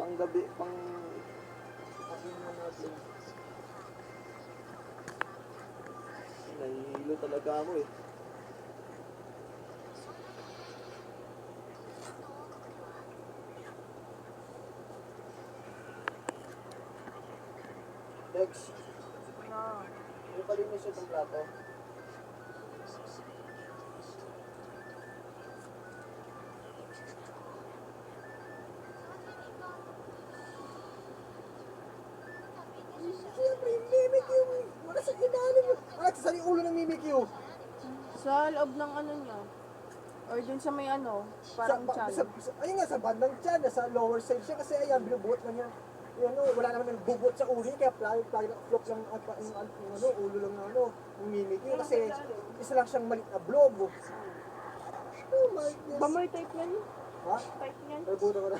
Panggabi, pang... Ano natin. Nahihilo talaga ako eh. Dex, may palinis itong plato. Siyempre, yung mimik yung... Wala sa ilalim. Sa ulo ng mimik yung... Sa loob ng ano niya. Or dun sa may ano, parang tiyan. Ayun nga, sa bandang tiyan, sa lower side siya. Kasi ayan, binubuhat na niya. Yung ano, wala naman nagbubuhat sa ulo niya. Kaya plug float lang yung ano, ulo lang ng ano, yung mimik yung. Kasi isa lang siyang malit na blob. Oh my goodness. Bamoy type yan? Ha? Type niyan? Ay, buta ko na.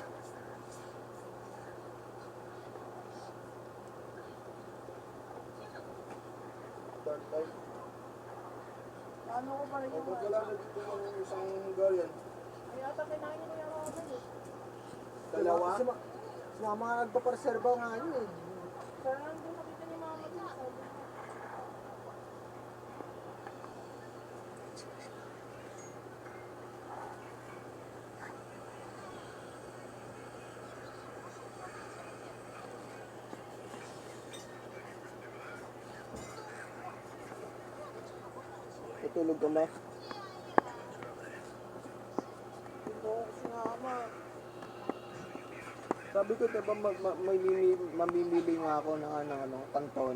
Third time. Ano ko pa rin yung Ba't wala na dito yung isang Hungarian? Ay, ata kinain ko yung ako eh. Dalawa? Kasi mga nagpaparserba nga yun eh. Pero nandun nakita niya mga mag-isa. Tutulog ka ba? Kasi nga ama. Sabi ko diba mamimili nga ako ng ano, kanton.